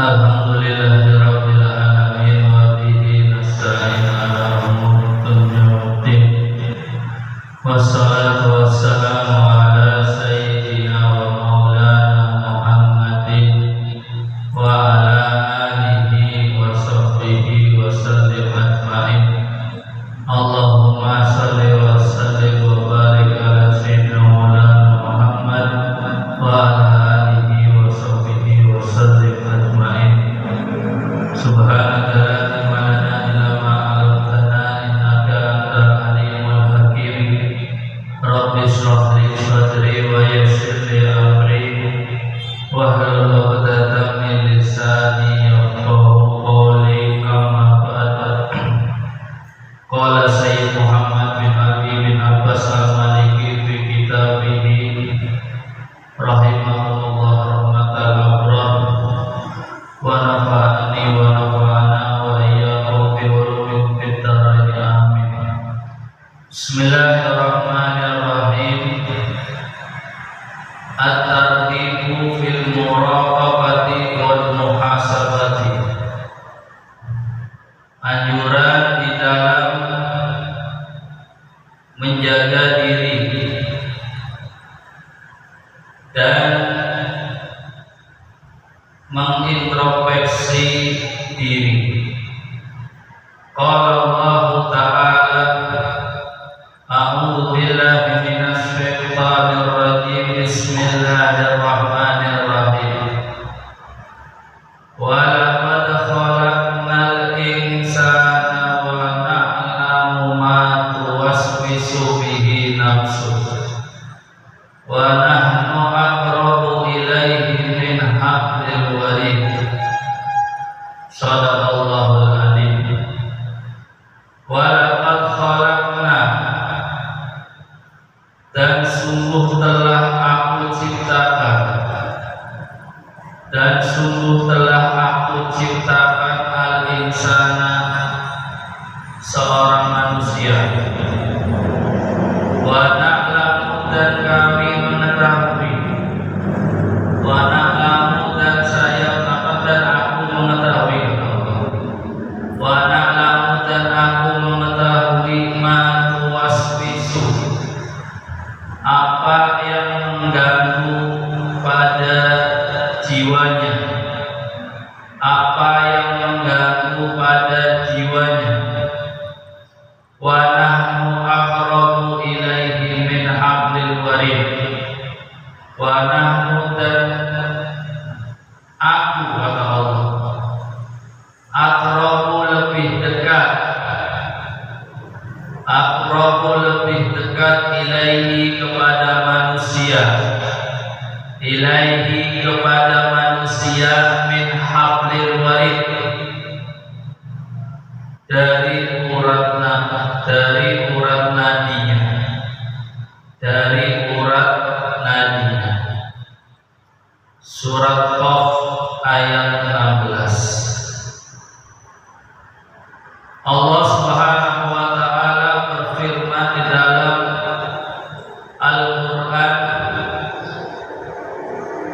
Alhamdulillahirabbil alamin wa bihi nasta'in ala umuri dunya waddin. Wassalatu wassalamu ala sayyidina wa maulana Muhammadin wa ala alihi wa sahbihi wa sallim ajma'in. Allahumma salli wa sallim wa barik ala sayyidina maulana Muhammad wa ala alihi wa sahbihi wa sallim ajma'in. Subhanaka la ilma lana illa ma 'allamtana innaka antal alimul hakim. Rabbi shrah li sadri wa yassir li amri wahlul 'uqdatam min lisani yafqahu qawli. Amma ba'd. Qala Sayyid Muhammad bin Ali bin Abbas al-Maliki fi kitabihi rahimahullah rahmatal abrar wa nafa'ani wa nafa'ana wa iyyakum bi ulumin fid dharain amin. Bismillahirrahmanirrahim. At-tartibu fil muraqabati wal muhasabati. Anjuran di dalam menjaga diri dan mengintrospeksi diri. Qala Allah Ta'ala, a'udzu billahi minasy syaithanir rajim. Bismillahirrahmanirrahim. Wa laqad khalaqnal insana wa na'lamu ma tuwaswisu bihi nafsuhu wa nahnu aqrabu ilaihi min hablil warid. Shadaqallahul alim. Wa laqad khalaqna, dan sungguh telah aku ciptakan, dan sungguh telah aku ciptakan al-insana, seorang manusia. Wa na'lamu, dan kami mengetahui. Wa na'lamu, dan saya dan aku mengetahui. Wa na'lamu, dan aku mengetahui ma tuwaswisu, apa yang mengganggu pada jiwanya, apa yang mengganggu pada jiwanya. Wa nahnu aqrabu ilaihi min hablil warid. Wa nahnu, dan aku, kata Allah, aqrabu, lebih dekat, aqrabu, lebih dekat, ilaihi, kepada manusia, ilaihi, kepada manusia, min hablil warid, dari urat nadinya, dari urat nadinya. Surat Qaf ayat 16. Allah Subhanahu wa ta'ala berfirman di dalam Al-Quran,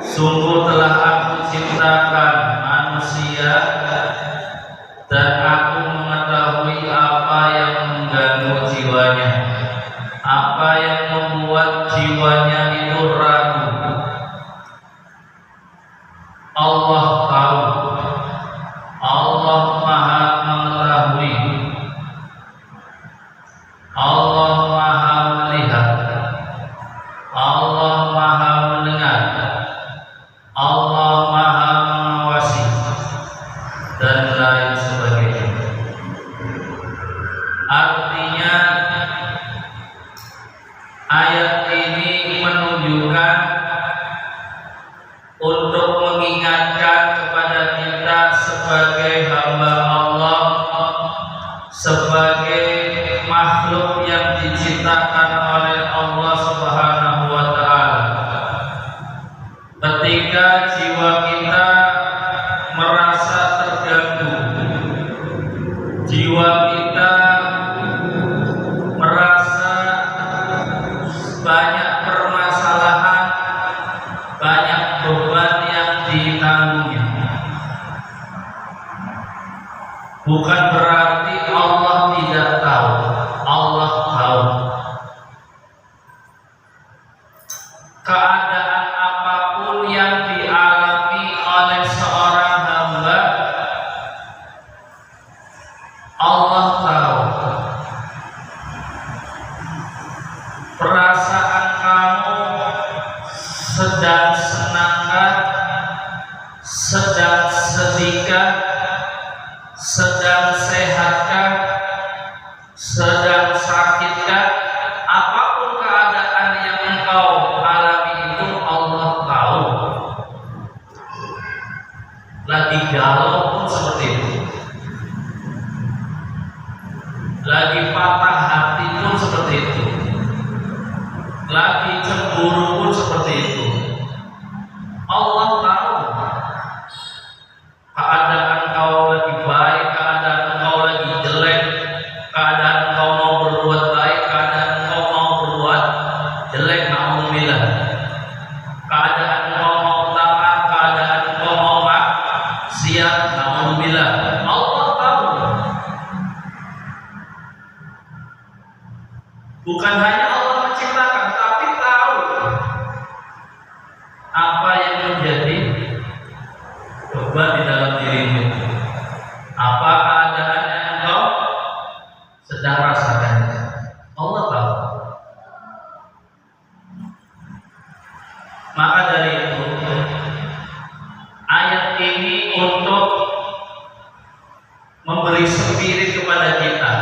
sungguh telah aku ciptakan manusia dan aku mengetahui apa yang mengganggu jiwanya, apa yang membuat jiwanya itu ragu. Allah tahu, Allah maha mengetahui, Allah maha melihat, Allah maha mendengar, Allah maha mengawasi, dan lain sebagainya. Artinya, ayat ini menunjukkan untuk mengingatkan kepada kita sebagai hamba Allah, sebagai makhluk yang diciptakan oleh Allah Subhanahu wa ta'ala. Ketika jiwa kita merasa terganggu, jiwa kita merasa banyak permasalahan, banyak beban yang ditanggung, Bukan berarti Allah tidak tahu. Allah tahu. Keadaan apapun yang dialami oleh seorang hamba, Allah tahu. Perasaan kamu sedang senangkah, sedang sedihkah, sedang sehatkah, sedang sakitkah, apapun keadaan yang engkau alami itu Allah tahu. Lagi galau pun seperti itu, lagi patah hati pun seperti itu, lagi cemburu pun seperti itu. Allah tahu. Keadaan kau lagi baik, keadaan kau lagi jelek, keadaan kau mau berbuat baik, keadaan kau mau berbuat jelek, na'udzubillah. Keadaan kau mau taat, keadaan kau mau maksiat, na'udzubillah. Allah tahu. Bukan hanya Allah menciptakan, tapi tahu apa yang menjadi beban di dalam dirimu. Apa keadaan yang engkau sedang rasakan? Allah tahu. Maka dari itu, ayat ini untuk memberi spirit kepada kita.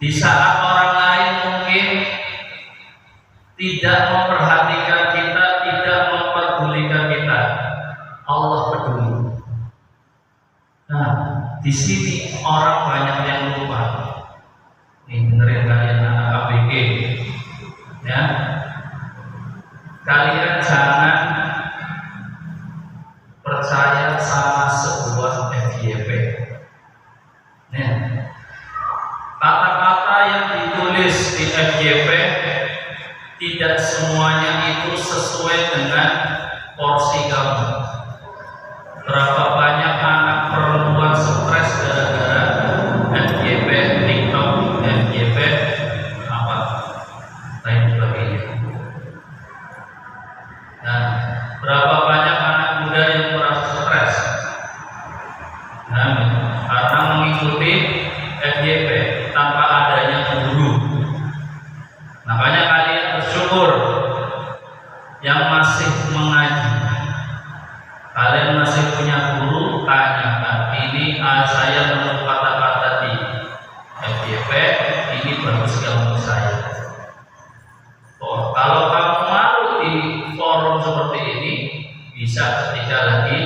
Di saat orang lain mungkin tidak memperhatikan kita, tidak memperdulikan kita, Allah peduli. Nah, di sini orang banyak yang lupa. Nih, dengerin kalian anak ABG, ya. Kalian jangan percaya sama sebuah FYP. Nah, kata-kata yang ditulis di FYP tidak semuanya itu sesuai dengan porsi kamu. Berapa banyak anak perempuan stres gara-gara FYP, TikTok, FYP, apa lain sebagainya. Nah, berapa banyak anak muda yang merasa stres, nah, karena mengikuti FYP tanpa adanya guru. Makanya kalian bersyukur yang masih mengaji. Kalian masih punya guru, tanyakan. Ini saya menurut kata-kata di FYP, ini bagus gak untuk saya. Oh, kalau kamu malu di forum seperti ini, bisa ketika lagi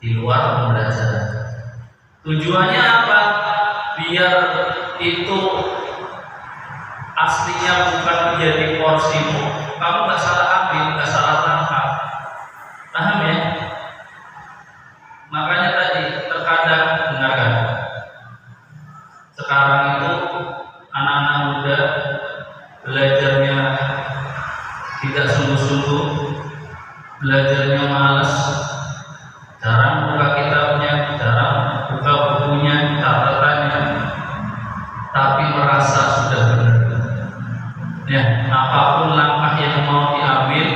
di luar pembelajaran. Tujuannya apa? Biar itu aslinya bukan menjadi porsimu. Kamu nggak salah ambil, nggak salah tangkap. Paham ya? Makanya tadi terkadang dengarkan. Sekarang itu anak-anak muda belajarnya tidak sungguh-sungguh, belajarnya malas, jarang buka kitabnya, jarang buka bukunya, catatannya, tapi merasa sudah benar. Ya, apapun langkah yang mau diambil,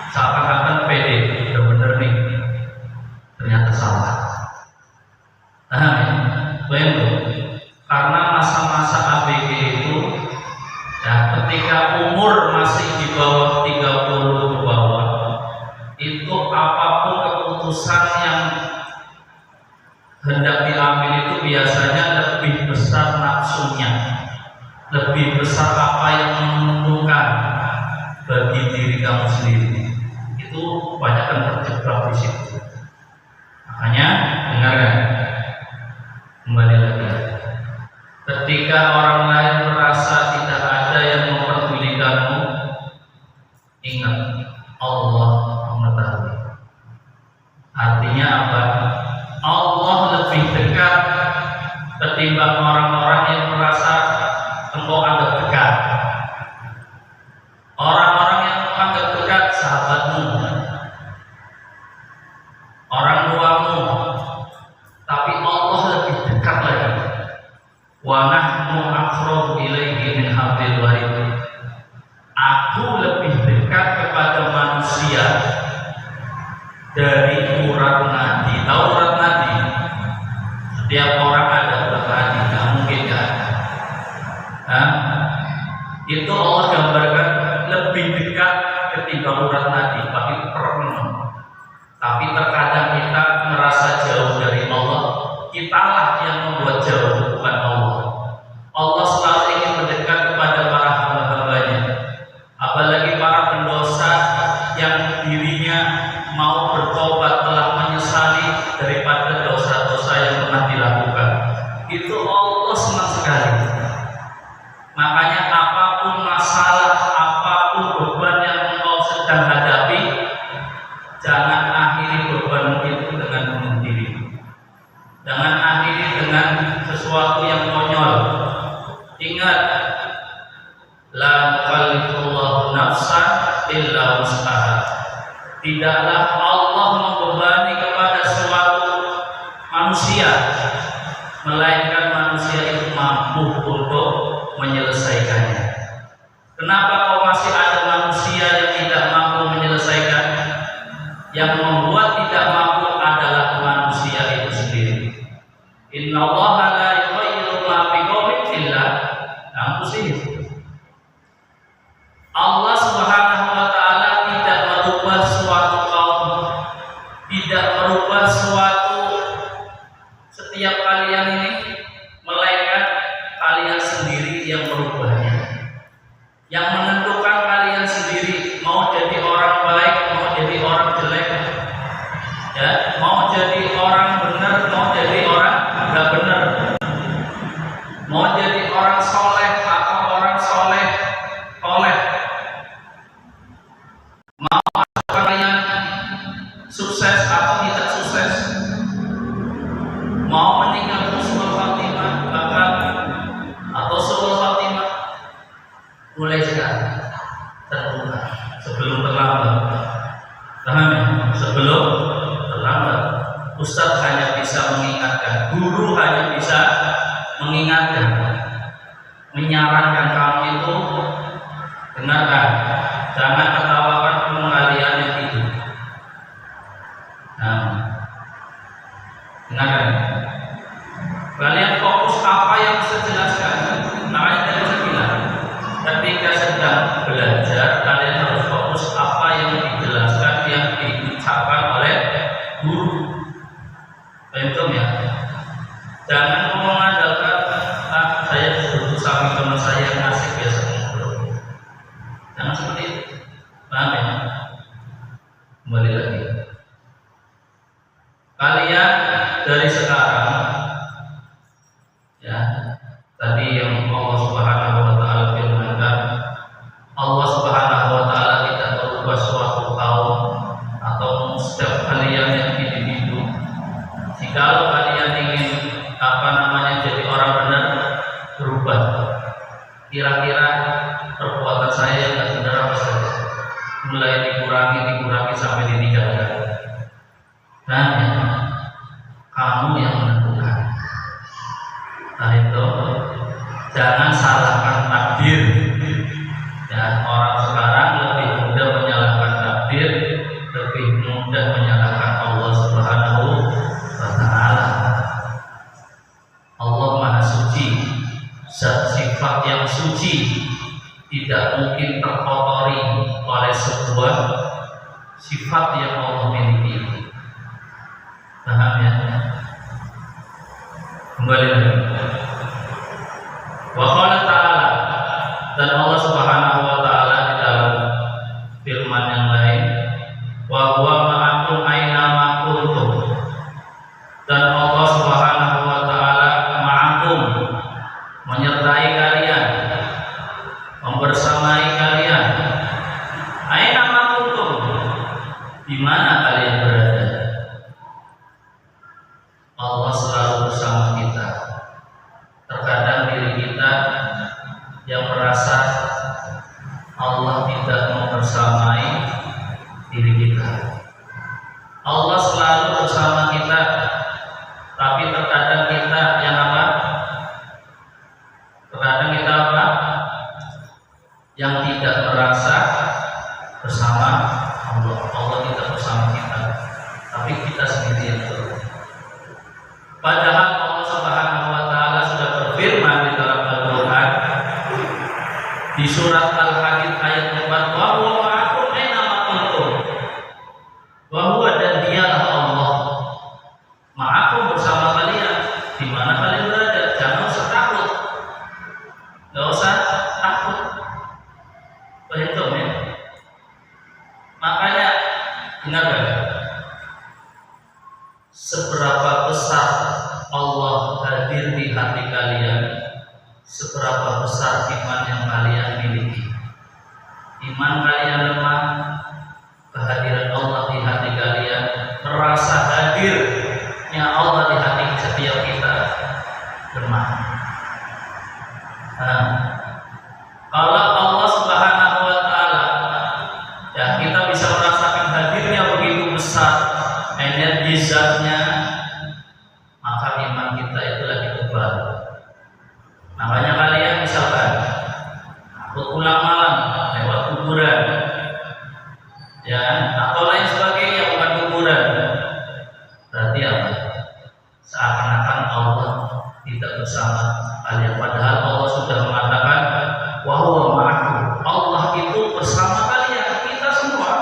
seakan-akan pede, udah bener nih, ternyata salah. Paham ya? Bayangkan, karena masa-masa ABG itu, ya, ketika umur masih di bawah 30 ke bawah, itu apapun keputusan yang hendak diambil itu biasanya lebih besar nafsunya, lebih besar apa yang menguntungkan bagi diri kamu sendiri. Itu banyak yang terjebak di situ. Makanya dengarkan kembali lagi. Ketika orang lain merasa tidak ada yang memperdulikanmu, ingat Allah mengetahui. Artinya apa? Allah lebih dekat ketimbang orang-orang yang merasa engkau anggap dekat. Orang-orang yang anggap dekat sahabatmu, orang tuamu, dekat lagi. Wa nahnu aqrabu ilaihi min hablil warid. Aku lebih dekat kepada manusia dari urat nadi. Tahu urat nadi? Setiap orang ada urat nadi, nggak mungkin kan? Itu Allah gambarkan lebih dekat ketimbang urat nadi, tapi tapi terkadang kita merasa jauh dari Allah. Kitalah yang membuat jauh, bukan Allah. Allah selalu ingin mendekat kepada para hamba-hambanya, apalagi para pendosa yang dirinya mau bertobat, telah menyesali daripada dosa-dosa yang pernah dilakukan. Itu Allah senang sekali. Makanya apapun masalah, apapun beban yang engkau sedang hadapi, jangan akhiri beban itu dengan bunuh diri. Jangan akhiri dengan sesuatu yang konyol. Ingat, la yukallifullahu nafsan illa wus'aha. Tidaklah Allah membebani kepada suatu manusia melainkan manusia itu mampu untuk menyelesaikannya. Kenapa kau masih ada manusia yang tidak mampu menyelesaikan? Yang membuat tidak mampu adalah manusia itu sendiri. Innallaha la yughayyiru ma biqaumin illa anfusihim. Allah Subhanahu wa taala tidak merubah suatu kaum, tidak merubah suatu setiap kalian ini, melainkan kalian sendiri yang merubahnya. Yang menentukan kalian sendiri mau jadi orang baik, mau jadi orang jelek, ya, mau jadi orang benar, mau jadi orang enggak benar, mau jadi orang soleh atau orang soleh, mau kalian sukses atau tidak sukses, mau meninggal husnul khatimah bahkan atau su'ul khatimah, mulai sekarang terbuka sebelum terlambat. Paham ya? Sebelum terlambat. Ustadz hanya bisa mengingatkan, guru hanya bisa mengingatkan, menyarankan kamu itu dengarkan, jangan ketawakan pengalian yang itu. Dengarkan. Kalian fokus apa yang saya jelaskan. Makanya tadi saya bilang, ketika sedang belajar, kalian harus fokus apa yang dijelaskan, yang diucapkan oleh guru. Paham ya? Jangan mengandalkan saya duduk sama teman saya yang asik biasa ngobrol. Jangan seperti itu. Paham ya? Kembali lagi. Kalian dari sekarang, ya, tadi yang Allah Subhanahu wa taala firmankan, Allah Subhanahu wa taala tidak merubah suatu kaum atau setiap kalian yang individu. Jikalau kalian ingin jadi orang benar, berubah. Kira-kira perbuatan saya yang tidak benar apa saja, mulai dikurangi sampai ditinggalkan. Nah, kamu yang menentukan. Nah itu, jangan salahkan takdir. Ya, orang sekarang lebih mudah menyalahkan takdir, lebih mudah menyalahkan Allah Subhanahu wa taala. Allah Maha Suci, zat sifat yang suci, tidak mungkin terkotori oleh sebuah sifat yang Allah miliki. Paham ya? Kembali lagi. Wa qala ta'ala, dan Allah Subhanahu wa taala di dalam firman yang lain, wa huwa ma'akum aina ma kuntum, dan Allah Subhanahu wa taala ma'akum, menyertai kalian, membersamai kalian. Aina ma kuntum, di mana kalian berada. Allah selalu bersama kita. Terkadang diri kita yang merasa Allah tidak membersamai diri kita. Allah selalu bersama kita, tapi terkadang kita surat Al-Hadid ayat 4, wa huwa ma'akum aina ma kuntum. Wa huwa, dan dialah Allah, ma'akum, bersama kalian di mana kalian berada. Jangan usah takut. Enggak usah takut. Begitu ya. Makanya ingat ya, seberapa besar Allah hadir di hati kalian, seberapa besar iman yang kalian miliki. Iman kalian lemah, kehadiran Allah di hati kalian, merasa hadirnya Allah di hati setiap kita lemah. Nah, kalau Allah Subhanahu wa Ta'ala, ya, kita bisa merasakan hadirnya begitu besar energi zatnya, maka iman kita itu lagi tebal. Makanya kalian misalkan aku pulang malam lewat kuburan, ya, atau lain sebagainya, bukan kuburan, berarti apa? Seakan-akan Allah tidak bersama kalian, padahal Allah sudah mengatakan wa huwa ma'akum. Allah itu bersama kalian, kita semua.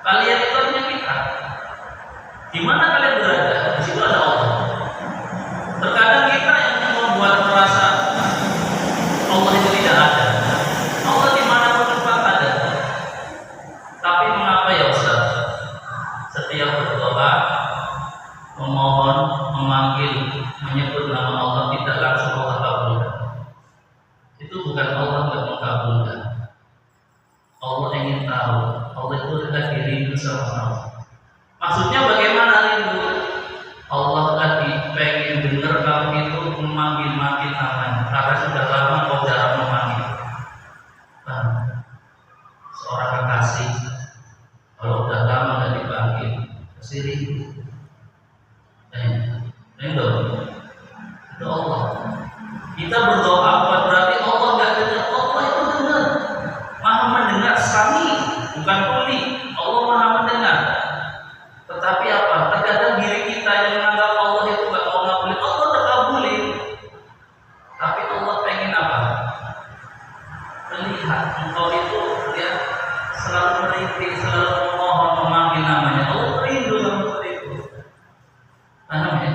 Kalian itu artinya kita. Di mana kalian berada, di situ ada Allah. Terkadang kita yang membuat merasa Allah itu tidak ada. Allah di mana pun tempat ada. Tapi mengapa ya Ustaz? Setiap berdoa, memohon, memanggil, menyebut nama Allah, tidak langsung Allah kabulkan. Itu bukan Allah tidak mengabulkan. Allah ingin tahu, Allah itu lagi rindu sama kamu. Maksudnya bagaimana rindu? Allah lagi pengen dengar kamu itu memanggil-manggil namanya, karena sudah lama kau jarang memanggil. Seorang kekasih kalau udah lama nggak dipanggil, pasti rindu. Rindu itu Allah. Kita berdoa bukan berarti Allah nggak dengar. Allah itu dengar, maha mendengar, sami, bukan kuli. Allah maha mendengar. Tetapi apa? Terkadang diri kita yang menganggap Allah itu nggak mau ngabulin, Allah terkabulin. Tapi Allah pengen apa? Melihat engkau itu ya selalu merintih, selalu memohon, memanggil namanya. Allah rindu sama seperti itu. Paham ya?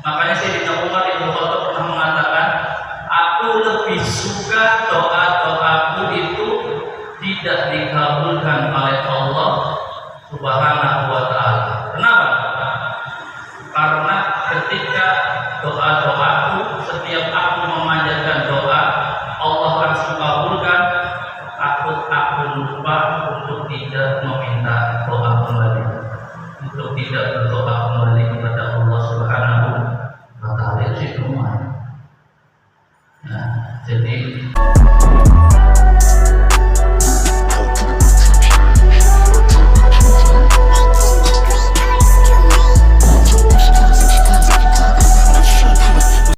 Makanya Sayyidina Umar Ibn Khattab pernah mengatakan, aku lebih suka doa-doaku itu tidak dikabulkan oleh Allah Subhanahu wa Ta'ala. Kenapa? Karena ketika doa-doaku, setiap aku memanjatkan doa, Allah langsung kabulkan. Takut aku lupa untuk tidak